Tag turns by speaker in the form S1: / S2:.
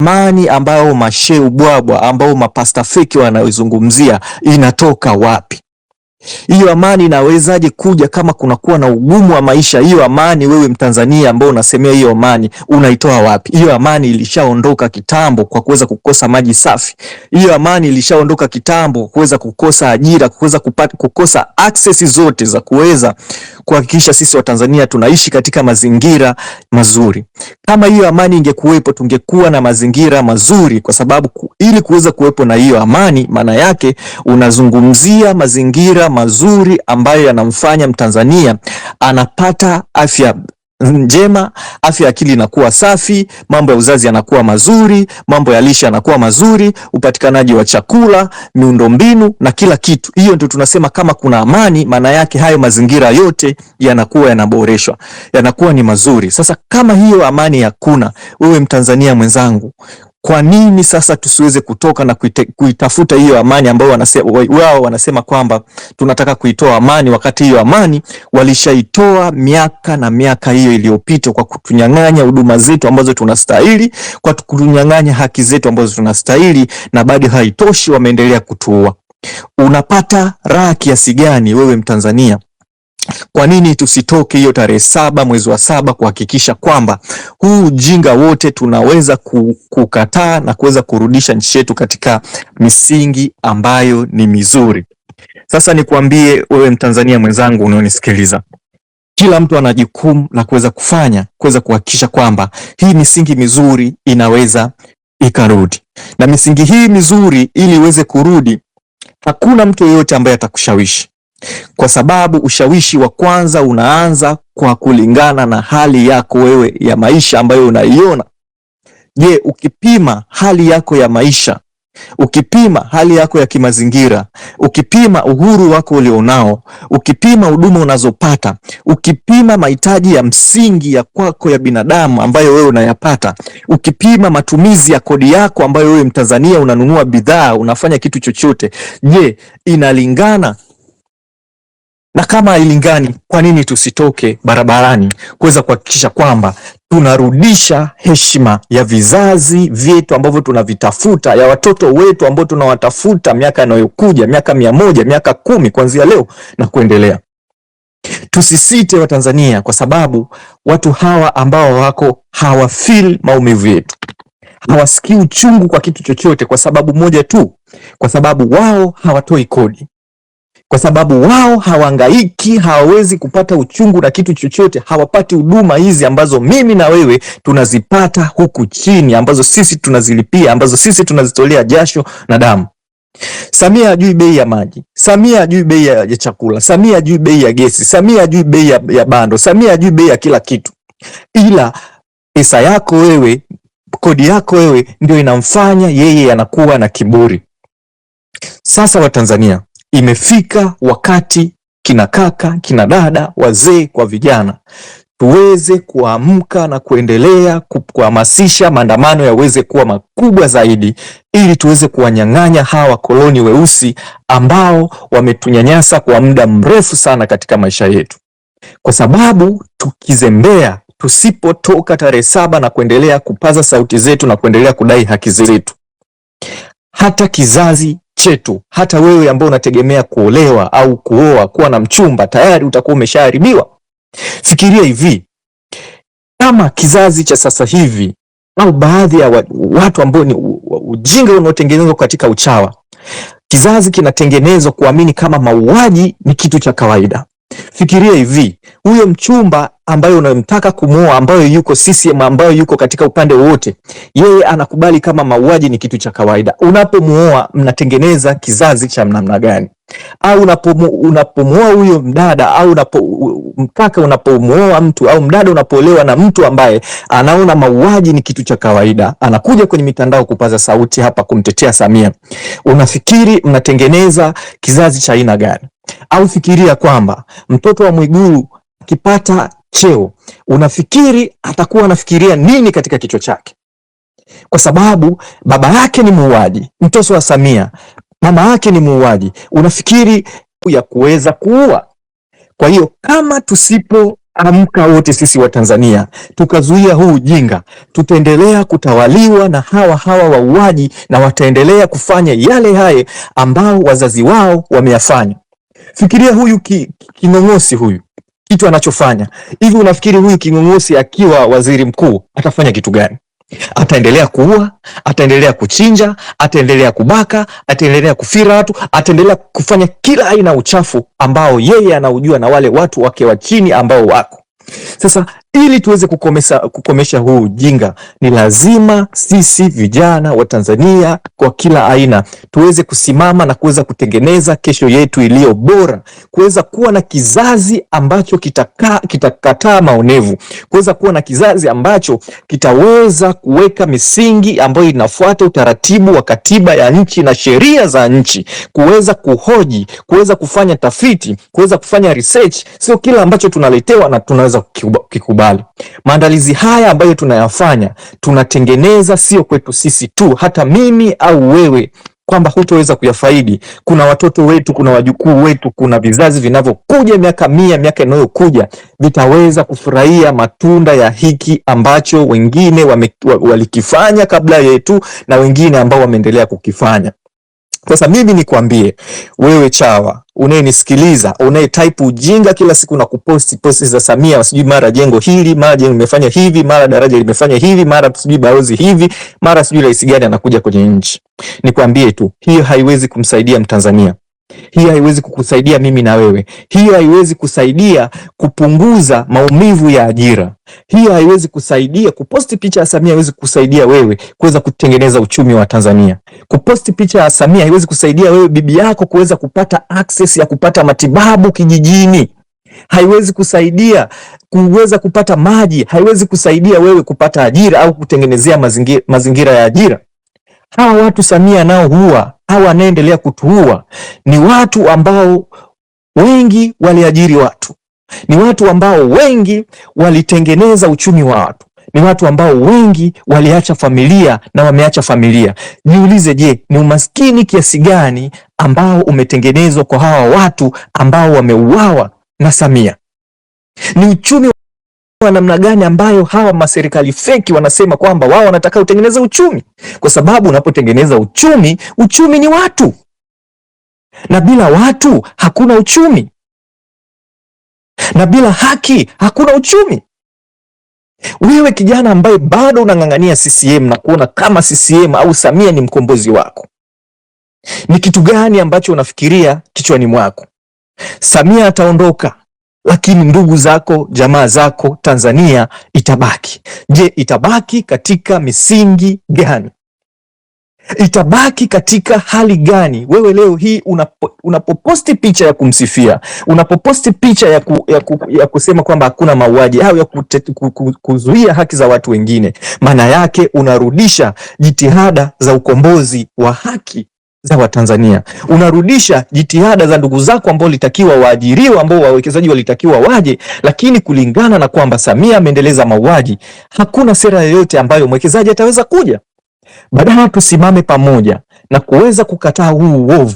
S1: Amani ambao mashehe ubwabwa ambao mapasta feki wanaizungumzia inatoka wapi? Hiyo amani inawezaje kuja kama kunakuwa na ugumu wa maisha? Hiyo amani wewe Mtanzania ambao unasemea hiyo amani unaitoa wapi? Hiyo amani ilishaondoka kitambo kwa kuweza kukosa maji safi. Hiyo amani ilishaondoka kitambo kuweza kukosa ajira, kukosa access zote za kuweza kuhakikisha sisi wa Tanzania tunaishi katika mazingira mazuri. Kama hiyo amani ingekuwepo, tungekuwa na mazingira mazuri, kwa sababu ili kuweza kuwepo na hiyo amani, maana yake unazungumzia mazingira mazuri ambayo yanamfanya Mtanzania anapata afya njema, afya ya akili inakuwa safi, mambo ya uzazi yanakuwa mazuri, mambo ya lishe yanakuwa mazuri, upatikanaji wa chakula, miundombinu na kila kitu. Hiyo ndio tunasema kama kuna amani, maana yake hayo mazingira yote yanakuwa yanaboreshwa, yanakuwa ni mazuri. Sasa kama hiyo amani hakuna, wewe Mtanzania mwenzangu, kwa nini sasa tusiweze kutoka na kuitafuta hiyo amani ambayo wao wanasema kwamba tunataka kuitoa amani, wakati hiyo amani walishaitoa miaka na miaka hiyo iliyopita kwa kutunyang'anya huduma zetu ambazo tunastahili, kwa kutunyang'anya haki zetu ambazo tunastahili, na bado haitoshi wameendelea kutuua. Unapata raha kiasi gani wewe Mtanzania? Kwa nini tusitoke hiyo tarehe 7 mwezi wa 7 kuhakikisha kwamba huu ujinga wote tunaweza kukataa na kuweza kurudisha nchi yetu katika misingi ambayo ni mizuri? Sasa nikwambie wewe Mtanzania mwenzangu unaonisikiliza, kila mtu ana jukumu la kuweza kuhakikisha kwamba hii misingi mizuri inaweza ikarudi. Na misingi hii mizuri ili iweze kurudi, hakuna mtu yeyote ambaye atakushawishi. Kwa sababu ushawishi wa kwanza unaanza kwa kulingana na hali yako wewe ya maisha ambayo unaiona. Je, ukipima hali yako ya maisha, ukipima hali yako ya kimazingira, ukipima uhuru wako ulionao, ukipima huduma unazopata, ukipima mahitaji ya msingi ya kwako ya binadamu ambayo wewe unayapata, ukipima matumizi ya kodi yako ambayo wewe Mtanzania unanunua bidhaa, unafanya kitu chochote, je, inalingana? Na kama hailingani, kwa nini tusitoke barabarani kuweza kuhakikisha kwamba tunarudisha heshima ya vizazi vyetu ambavyo tunavitafuta, ya watoto wetu ambao tunawatafuta miaka inayokuja, miaka 100, miaka 10 kuanzia leo na kuendelea. Tusisite wa Tanzania, kwa sababu watu hawa ambao wako hawafeel maumivu yetu, hawasikii uchungu kwa kitu chochote, kwa sababu moja tu, kwa sababu wao hawatoi kodi, kwa sababu wao hawangaiki, hawawezi kupata uchungu na kitu chochote, hawapati huduma hizi ambazo mimi na wewe tunazipata huku chini, ambazo sisi tunazilipia, ambazo sisi tunazitolea jasho na damu. Samia hajui bei ya maji, Samia hajui bei ya chakula, Samia hajui bei ya gesi, Samia hajui bei ya bando, Samia hajui bei ya kila kitu. Ila pesa yako wewe, kodi yako wewe ndio inamfanya yeye anakuwa na kiburi. Sasa wa Tanzania, imefika wakati kina kaka, kina dada, wazee kwa vijana, tuweze kuamka na kuendelea kuhamasisha maandamano yaweze kuwa makubwa zaidi, ili tuweze kuwanyang'anya hawa koloni weusi ambao wametunyanyasa kwa muda mrefu sana katika maisha yetu. Kwa sababu tukizembea, tusipotoka tarehe 7 na kuendelea kupaza sauti zetu na kuendelea kudai haki zetu, hata kizazi chetu, hata wewe ambao unategemea kuolewa au kuoa, kuwa na mchumba, tayari utakuwa umeshaharibiwa. Fikiria hivi, kama kizazi cha sasa hivi au baadhi ya watu ambao ni ujinga unaotengenezwa katika uchawa, kizazi kinatengenezwa kuamini kama mauaji ni kitu cha kawaida. Fikiria hivi, huyo mchumba ambaye unamtaka kumuoa, ambayo yuko CCM, ambayo yuko katika upande wote, yeye anakubali kama mauaji ni kitu cha kawaida. Unapomuoa mnatengeneza kizazi cha namna gani? Au unapomuoa huyo mdada, au mkaka unapomuoa mtu, au mdada unapoolewa na mtu ambaye anaona mauaji ni kitu cha kawaida, anakuja kwenye mitandao kupaza sauti hapa kumtetea Samia, unafikiri mnatengeneza kizazi cha aina gani? Au fikiria kwamba mtoto wa Mwigulu akipata cheo, unafikiri atakuwa anafikiria nini katika kichwa chake? Kwa sababu baba yake ni muuaji, mtoto wa Samia mama yake ni muuaji, unafikiri ya kuweza kuua. Kwa hiyo kama tusipo amka wote sisi wa Tanzania, tukazuia huu ujinga. Tutaendelea kutawaliwa na hawa wauaji, na wataendelea kufanya yale haye ambao wazazi wao wameyafanya. Fikiria huyu King'ong'osi huyu kitu anachofanya hivi. Unafikiri huyu King'ong'osi akiwa waziri mkuu atafanya kitu gani? Ataendelea kuua, ataendelea kuchinja, ataendelea kubaka, ataendelea kufira watu, ataendelea kufanya kila aina uchafu ambao yeye anaujua na wale watu wake wa chini ambao wako. Sasa ili tuweze kukomesha huu ujinga, ni lazima sisi vijana wa Tanzania kwa kila aina tuweze kusimama na kuweza kutengeneza kesho yetu iliyo bora, kuweza kuwa na kizazi ambacho kitakataa maonevu, kuweza kuwa na kizazi ambacho kitaweza kuweka misingi ambayo inafuata utaratibu wa katiba ya nchi na sheria za nchi, kuweza kuhoji, kuweza kufanya tafiti, kuweza kufanya research. Sio kila ambacho tunaletewa na tunaweza kukubali. Maandalizi haya ambayo tunayafanya, tunatengeneza sio kwetu sisi tu, hata mimi au wewe, kwamba hutoweza kuyafaidi. Kuna watoto wetu, kuna wajukuu wetu, kuna vizazi vinavyokuja, miaka 100, miaka inayokuja, vitaweza kufurahia matunda ya hiki ambacho wengine walikifanya kabla yetu na wengine ambao wameendelea kukifanya. Sasa mimi nikwambie wewe chawa unayenisikiliza, unayetype ujinga kila siku na posti za Samia, sijui mara jengo hili, mara jengo limefanya hivi, mara daraja limefanya hivi, mara sijui balozi hivi, mara sijui rais gani anakuja kwenye nchi. Nikwambie tu, hiyo haiwezi kumsaidia Mtanzania. Hii haiwezi kukusaidia mimi na wewe. Hii haiwezi kusaidia kupunguza maumivu ya ajira. Hii haiwezi kusaidia. Kuposti picha ya Samia haiwezi kusaidia wewe kuweza kutengeneza uchumi wa Tanzania. Kuposti picha ya Samia haiwezi kusaidia wewe bibi yako kuweza kupata access ya kupata matibabu kijijini. Haiwezi kusaidia kuweza kupata maji. Haiwezi kusaidia wewe kupata ajira au kutengenezea mazingira ya ajira. Hawa watu Samia nao huwa, hawa wanaendelea kutuua, ni watu ambao wengi waliajiri watu, ni watu ambao wengi walitengeneza uchumi wa watu, ni watu ambao wengi waliacha familia na wameacha familia. Jiulize, je, ni umaskini kiasi gani ambao umetengenezwa kwa hawa watu ambao wameuawa na Samia? Ni uchumi wa namna gani ambayo hawa maserikali feki wanasema kwamba wao wanataka utengeneze uchumi? Kwa sababu unapotengeneza uchumi ni watu, na bila watu hakuna uchumi, na bila haki hakuna uchumi. Wewe kijana ambaye bado unang'ang'ania CCM na kuona kama CCM au Samia ni mkombozi wako, ni kitu gani ambacho unafikiria kichwani mwako? Samia ataondoka, lakini ndugu zako, jamaa zako, Tanzania itabaki. Je, itabaki katika misingi gani? Itabaki katika hali gani? Wewe leo hii unapoposti picha ya kumsifia, unapoposti picha ya kusema kwamba hakuna mauaji au ya kuzuia haki za watu wengine, maana yake unarudisha jitihada za ukombozi wa haki za Watanzania. Unarudisha jitihada za ndugu zako ambao walitakiwa waajiriwa, ambao wawekezaji walitakiwa waje, lakini kulingana na kwamba Samia ameendeleza mauaji, hakuna sera yoyote ambayo mwekezaji ataweza kuja. Badala tusimame pamoja na kuweza kukataa huu uovu,